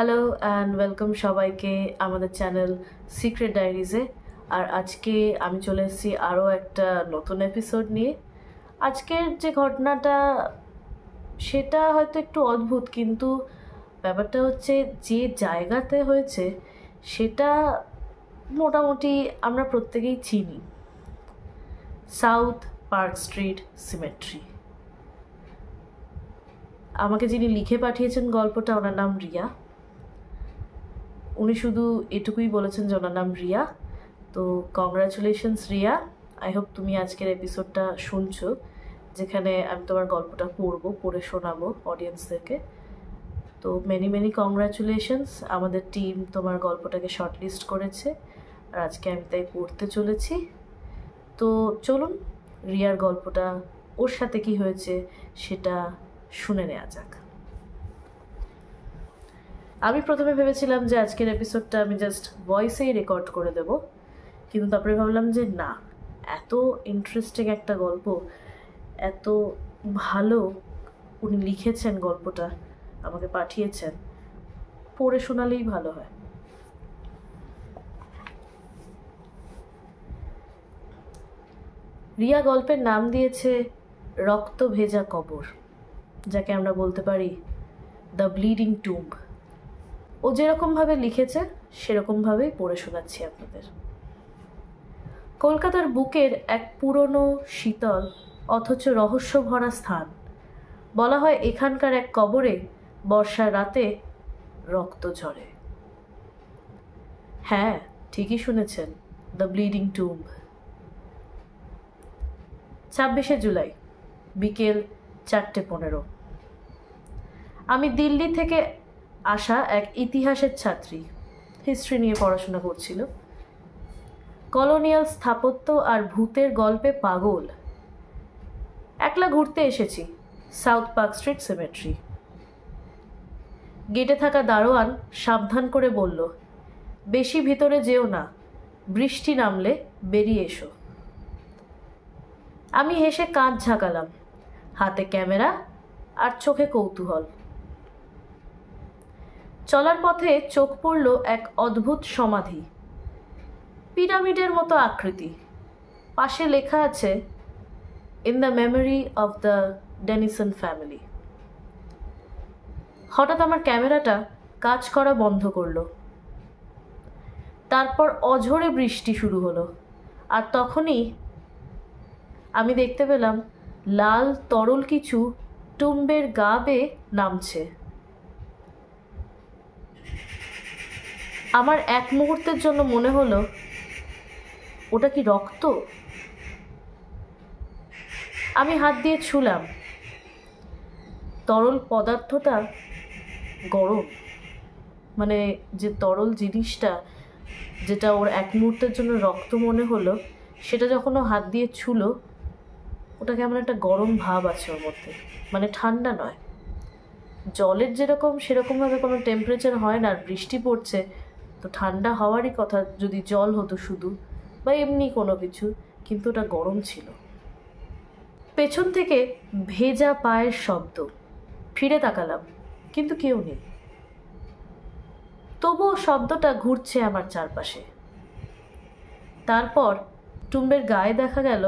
Hello and welcome সবাইকে আমাদের channel secret ডায়েরিজে। আর আজকে আমি চলে এসেছি আরও একটা নতুন এপিসোড নিয়ে। আজকের যে ঘটনাটা সেটা হয়তো একটু অদ্ভুত, কিন্তু ব্যাপারটা হচ্ছে যে জায়গাতে হয়েছে সেটা মোটামুটি আমরা প্রত্যেকেই চিনি। South park street symmetry. আমাকে যিনি লিখে পাঠিয়েছেন গল্পটা, ওনার নাম রিয়া। উনি শুধু এটুকুই বলেছেন যে ওনার নাম রিয়া। তো কংগ্রাচুলেশনস রিয়া, আই হোপ তুমি আজকের এপিসোডটা শুনছো, যেখানে আমি তোমার গল্পটা পড়ে শোনাবো অডিয়েন্সদেরকে। তো মেনি কংগ্রাচুলেশনস, আমাদের টিম তোমার গল্পটাকে শর্টলিস্ট করেছে আর আজকে আমি তাই পড়তে চলেছি। তো চলুন রিয়ার গল্পটা, ওর সাথে কি হয়েছে সেটা শুনে নেওয়া যাক। আমি প্রথমে ভেবেছিলাম যে আজকের এপিসোডটা আমি জাস্ট ভয়েসেই রেকর্ড করে দেব, কিন্তু তারপরে ভাবলাম যে না, এত ইন্টারেস্টিং একটা গল্প, এত ভালো উনি লিখেছেন, গল্পটা আমাকে পাঠিয়েছেন, পড়ে শোনালেই ভালো হয়। রিয়া গল্পের নাম দিয়েছে রক্ত ভেজা কবর, যাকে আমরা বলতে পারি দ্য ব্লিডিং টুম্ব। ও যেরকমভাবে লিখেছে সেরকমভাবেই পড়ে শোনাচ্ছি আপনাদের। কলকাতার বুকের এক পুরনো, শীতল অথচ রহস্য ভরা স্থান। বলা হয় এখানকার এক কবরে বর্ষার রাতে রক্ত ঝরে। হ্যাঁ, ঠিকই শুনেছেন, দ্য ব্লিডিং টুম্ব। 26শে জুলাই বিকেল 4:15। আমি দিল্লি থেকে আসা এক ইতিহাসের ছাত্রী, হিস্ট্রি নিয়ে পড়াশোনা করছিল। কলোনিয়াল স্থাপত্য আর ভূতের গল্পে পাগল। একলা ঘুরতে এসেছি সাউথ পার্ক স্ট্রিট সিমেট্রি। গেটে থাকা দারোয়ান সাবধান করে বলল, বেশি ভিতরে যেও না, বৃষ্টি নামলে বেরিয়ে এসো। আমি হেসে কাঁধ ঝাঁকালাম, হাতে ক্যামেরা আর চোখে কৌতূহল। চলার পথে চোখ পড়ল এক অদ্ভুত সমাধি, পিরামিডের মতো আকৃতি। পাশে লেখা আছে, in the memory of the Denison family. হঠাৎ আমার ক্যামেরাটা কাজ করা বন্ধ করলো। তারপর অঝোরে বৃষ্টি শুরু হলো, আর তখনই আমি দেখতে পেলাম লাল তরল কিছু টুম্বের গা বেয়ে নামছে। আমার এক মুহূর্তের জন্য মনে হলো, ওটা কি রক্ত? আমি হাত দিয়ে ছুলাম। তরল পদার্থটা গরম, মানে যে তরল জিনিসটা, যেটা ওর এক মুহূর্তের জন্য রক্ত মনে হলো, সেটা যখন ও হাত দিয়ে ছুলো, ওটা কেমন একটা গরম ভাব আছে ওর মধ্যে, মানে ঠান্ডা নয়। জলের যেরকম সেরকমভাবে কোনো টেম্পারেচার হয় না, আর বৃষ্টি পড়ছে তো ঠান্ডা হওয়ারই কথা যদি জল হতো শুধু, বা এমনি কোনো কিছু, কিন্তু ওটা গরম ছিল। পেছন থেকে ভেজা পায়ের শব্দ। ফিরে তাকালাম, কিন্তু কেউ নেই। তবুও শব্দটা ঘুরছে আমার চারপাশে। তারপর টুম্বের গায়ে দেখা গেল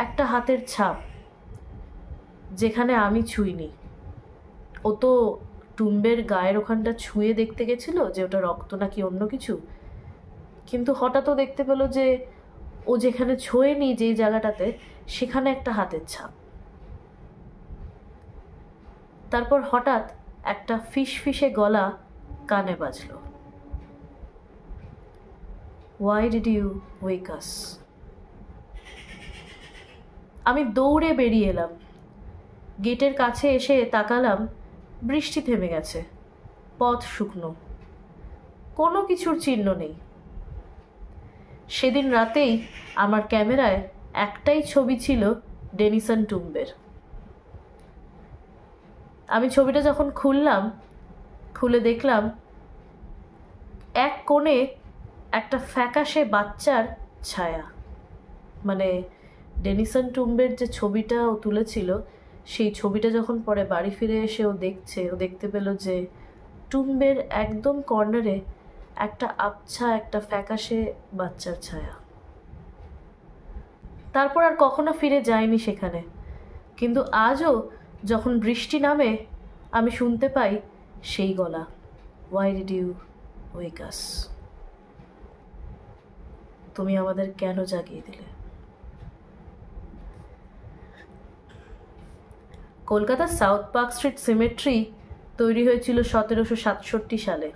একটা হাতের ছাপ, যেখানে আমি ছুঁইনি। ও তো টুম্বের গায়ের ওখানটা ছুঁয়ে দেখতে গেছিল যে ওটা রক্ত নাকি অন্য কিছু, কিন্তু হঠাৎও দেখতে পেলো যে ও যেখানে ছোঁয়নি, যেই জায়গাটাতে, সেখানে একটা হাতের ছাপ। তারপর হঠাৎ একটা ফিসফিসে গলা কানে বাজলো, Why did you wake us? আমি দৌড়ে বেরিয়ে এলাম। গেটের কাছে এসে তাকালাম, বৃষ্টি থেমে গেছে, পথ শুকনো, কোনো কিছুর চিহ্ন নেই। সেদিন রাতেই আমার ক্যামেরায় একটাই ছবি ছিল ডেনিসন টুম্বের। আমি ছবিটা যখন খুলে দেখলাম এক কোণে একটা ফ্যাকাশে বাচ্চার ছায়া। মানে ডেনিসন টুম্বের যে ছবিটা ও তুলেছিল, সেই ছবিটা যখন পরে বাড়ি ফিরে এসে ও দেখতে পেল যে টুম্বের একদম কর্নারে একটা আবছা, একটা ফ্যাকাশে বাচ্চার ছায়া। তারপর আর কখনো ফিরে যায়নি সেখানে, কিন্তু আজও যখন বৃষ্টি নামে আমি শুনতে পাই সেই গলা, হোয়াই ডিড ইউ ওয়েক আস? তুমি আমাদের কেন জাগিয়ে দিলে? কলকাতার সাউথ পার্ক স্ট্রিট সিমেট্রি তৈরি হয়েছিল 1767 সালে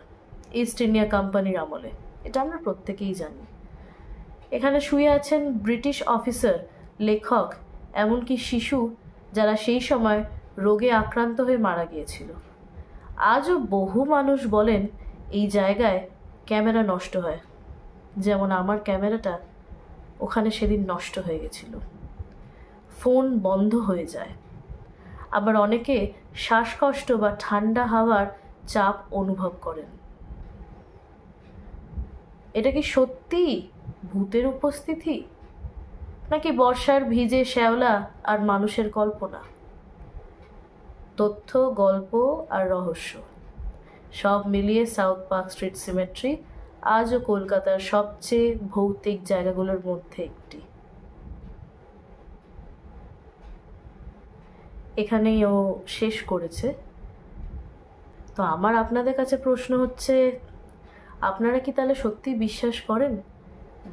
ইস্ট ইন্ডিয়া কোম্পানির আমলে। এটা আমরা প্রত্যেকেই জানি। এখানে শুয়ে আছেন ব্রিটিশ অফিসার, লেখক, এমনকি শিশু যারা সেই সময় রোগে আক্রান্ত হয়ে মারা গিয়েছিল। আজও বহু মানুষ বলেন এই জায়গায় ক্যামেরা নষ্ট হয়, যেমন আমার ক্যামেরাটা ওখানে সেদিন নষ্ট হয়ে গেছিল। ফোন বন্ধ হয়ে যায়। আবার অনেকে শ্বাসকষ্ট বা ঠান্ডা হাওয়ার চাপ অনুভব করেন। এটা কি সত্যি ভূতের উপস্থিতি, নাকি বর্ষার ভিজে শ্যাওলা আর মানুষের কল্পনা? তথ্য, গল্প আর রহস্য সব মিলিয়ে সাউথ পার্ক স্ট্রিট সিমেট্রি আজও কলকাতার সবচেয়ে ভৌতিক জায়গাগুলোর মধ্যে একটি। এখানেই ও শেষ করেছে। তো আমার আপনাদের কাছে প্রশ্ন হচ্ছে, আপনারা কি তাহলে সত্যি বিশ্বাস করেন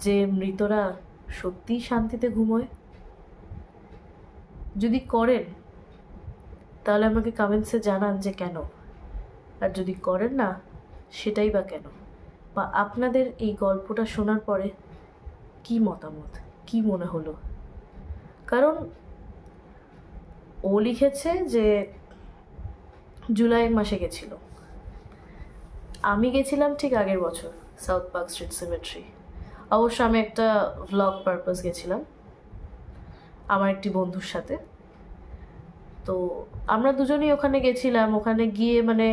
যে মৃতরা সত্যিই শান্তিতে ঘুমোয়? যদি করেন তাহলে আমাকে কমেন্টসে জানান যে কেন, আর যদি করেন না সেটাই বা কেন, বা আপনাদের এই গল্পটা শোনার পরে কি মতামত, কি মনে হলো। কারণ ও লিখেছে যে জুলাই মাসে গেছিল, আমি গেছিলাম ঠিক আগের বছর সাউথ পার্ক স্ট্রিট সিমেট্রি। অবশ্য আমি একটা ভ্লগ পারপাস গেছিলাম আমার একটি বন্ধুর সাথে। তো আমরা দুজনেই ওখানে গেছিলাম। ওখানে গিয়ে মানে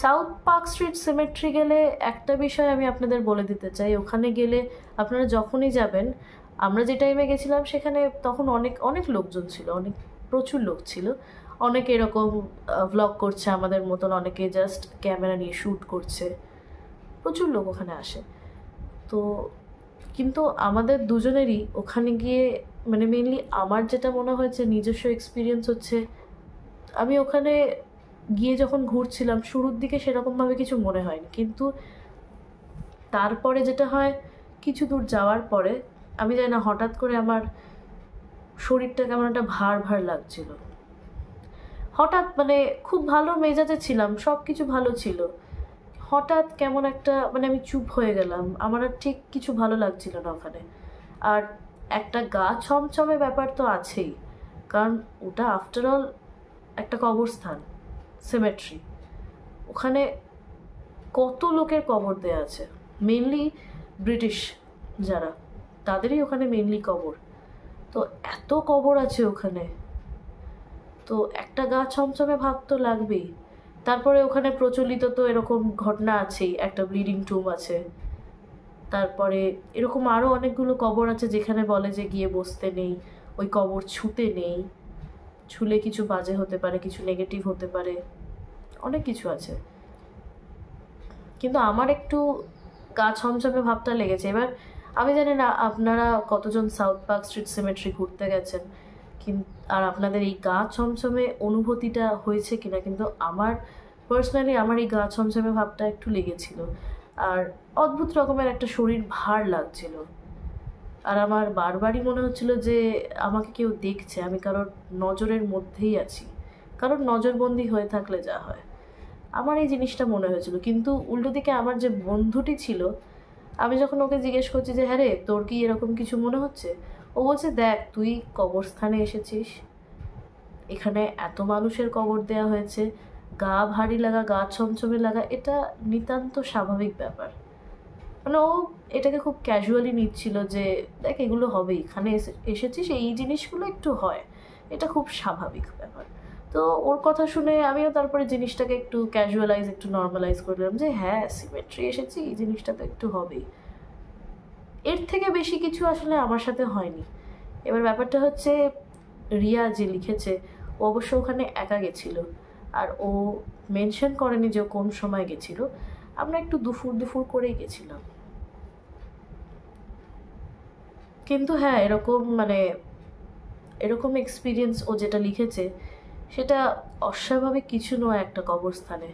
সাউথ পার্ক স্ট্রিট সিমেট্রি গেলে একটা বিষয় আমি আপনাদের বলে দিতে চাই, ওখানে গেলে আপনারা যখনই যাবেন, আমরা যে টাইমে গেছিলাম সেখানে তখন অনেক অনেক লোকজন ছিল, অনেক প্রচুর লোক ছিল। অনেকে এরকম ভ্লগ করছে আমাদের মতন, অনেকে জাস্ট ক্যামেরা নিয়ে শ্যুট করছে, প্রচুর লোক ওখানে আসে। তো কিন্তু আমাদের দুজনেরই ওখানে গিয়ে মানে মেনলি আমার যেটা মনে হয়েছে নিজস্ব এক্সপিরিয়েন্স হচ্ছে, আমি ওখানে গিয়ে যখন ঘুরছিলাম শুরুর দিকে সেরকমভাবে কিছু মনে হয়নি, কিন্তু তারপরে যেটা হয় কিছু দূর যাওয়ার পরে আমি জানি না হঠাৎ করে আমার শরীরটা কেমন একটা ভার ভার লাগছিল। হঠাৎ মানে খুব ভালো মেজাজে ছিলাম, সব কিছু ভালো ছিল, হঠাৎ কেমন একটা মানে আমি চুপ হয়ে গেলাম, আমার আর ঠিক কিছু ভালো লাগছিল না ওখানে। আর একটা গা ছমছমে ব্যাপার তো আছেই, কারণ ওটা আফটারঅল একটা কবরস্থান, সিমেট্রি। ওখানে কত লোকের কবর দেয়া আছে, মেনলি ব্রিটিশ যারা, তাদেরই ওখানে মেনলি কবর। তো এত কবর আছে ওখানে, তো একটা গা ছমছমে ভাব তো লাগবেই। তারপরে ওখানে প্রচলিত তো এরকম ঘটনা আছেই, একটা ব্লিডিং টুম আছে, তারপরে এরকম আরও অনেকগুলো কবর আছে যেখানে বলে যে গিয়ে বসতে নেই, ওই কবর ছুঁতে নেই, ছুলে কিছু বাজে হতে পারে, কিছু নেগেটিভ হতে পারে, অনেক কিছু আছে। কিন্তু আমার একটু গা ছমছমে ভাবটা লেগেছে। এবার আমি জানি না আপনারা কতজন সাউথ পার্ক স্ট্রিট সিমেট্রি ঘুরতে গেছেন আর আপনাদের এই গা ছমছমে অনুভূতিটা হয়েছে কিনা, কিন্তু আমার পার্সোনালি আমার এই গা ছমছমে ভাবটা একটু লেগেছিল। আর অদ্ভুত রকমের একটা শরীর ভার লাগছিল, আর আমার বারবারই মনে হচ্ছিল যে আমাকে কেউ দেখছে, আমি কারোর নজরের মধ্যেই আছি, কারোর নজরবন্দি হয়ে থাকলে যা হয়, আমার এই জিনিসটা মনে হয়েছিল। কিন্তু উল্টো দিকে আমার যে বন্ধুটি ছিল, আমি যখন ওকে জিজ্ঞেস করছি যে হ্যাঁ রে তোর কি এরকম কিছু মনে হচ্ছে, ও বলছে দেখ তুই কবরস্থানে এসেছিস, এখানে এত মানুষের কবর দেয়া হয়েছে, গা ভারী লাগা, গা ছমছমে লাগা এটা নিতান্ত স্বাভাবিক ব্যাপার। মানে ও এটাকে খুব ক্যাজুয়ালি নিচ্ছিল যে দেখ এগুলো হবে, এখানে এসেছিস এই জিনিসগুলো একটু হয়, এটা খুব স্বাভাবিক ব্যাপার। তো ওর কথা শুনে আমিও তারপরে জিনিসটাকে একটু ক্যাজুয়ালাইজ, একটু নর্মালাইজ করলাম যে হ্যাঁ সিমেট্রি এসেছি, এই জিনিসটা তো একটু হবেই। এর থেকে বেশি কিছু আসলে আমার সাথে হয়নি। এবার ব্যাপারটা হচ্ছে রিয়া যে লিখেছে ও অবশ্য ওখানে একা গেছিল, আর ও মেনশন করেনি যে ও কোন সময় গেছিল, আমরা একটু দুপুর করেই গেছিলাম। কিন্তু হ্যাঁ, এরকম এক্সপিরিয়েন্স ও যেটা লিখেছে সেটা অস্বাভাবিক কিছু নয় একটা কবরস্থানে,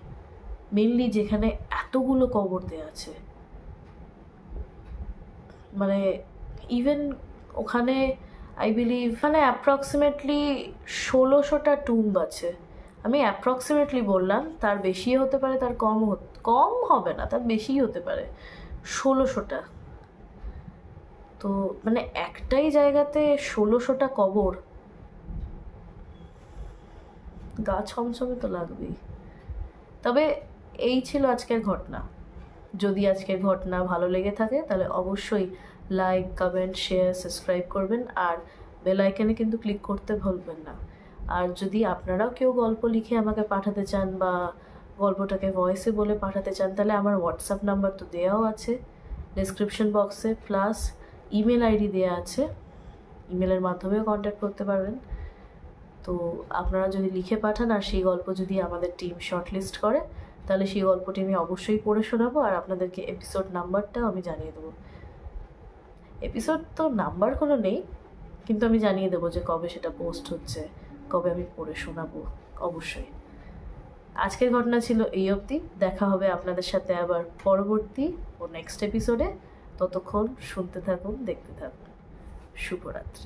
মেনলি যেখানে এতগুলো কবর দেওয়া আছে। মানে ইভেন ওখানে আই বিলিভ অ্যাপ্রক্সিমেটলি 1600টা টুম্ব আছে। আমি অ্যাপ্রক্সিমেটলি বললাম, তার বেশি হতে পারে, তার কম হবে না, তার বেশিই হতে পারে, 1600টা। তো একটাই জায়গাতে 1600টা কবর, গা ছমছমে তো লাগবেই। তবে এই ছিল আজকের ঘটনা। যদি আজকের ঘটনা ভালো লেগে থাকে তাহলে অবশ্যই লাইক, কমেন্ট, শেয়ার, সাবস্ক্রাইব করবেন, আর বেল আইকনে কিন্তু ক্লিক করতে ভুলবেন না। আর যদি আপনারাও কেউ গল্প লিখে আমাকে পাঠাতে চান বা গল্পটাকে ভয়েসে বলে পাঠাতে চান, তাহলে আমার হোয়াটসঅ্যাপ নাম্বার তো দেওয়াও আছে ডেসক্রিপশন বক্সে, প্লাস ইমেল আইডি দেওয়া আছে, ইমেলের মাধ্যমেও কন্ট্যাক্ট করতে পারবেন। তো আপনারা যদি লিখে পাঠান আর সেই গল্প যদি আমাদের টিম শর্টলিস্ট করে, তাহলে সেই গল্পটি আমি অবশ্যই পড়ে শোনাবো, আর আপনাদেরকে এপিসোড নাম্বারটাও আমি জানিয়ে দেবো। এপিসোড তো নাম্বার কোনো নেই, কিন্তু আমি জানিয়ে দেবো যে কবে সেটা পোস্ট হচ্ছে, কবে আমি পড়ে শোনাবো অবশ্যই। আজকের ঘটনা ছিল এই অবধি। দেখা হবে আপনাদের সাথে আবার পরবর্তী ও নেক্সট এপিসোডে। ততক্ষণ শুনতে থাকুন, দেখতে থাকুন। শুভরাত্রি।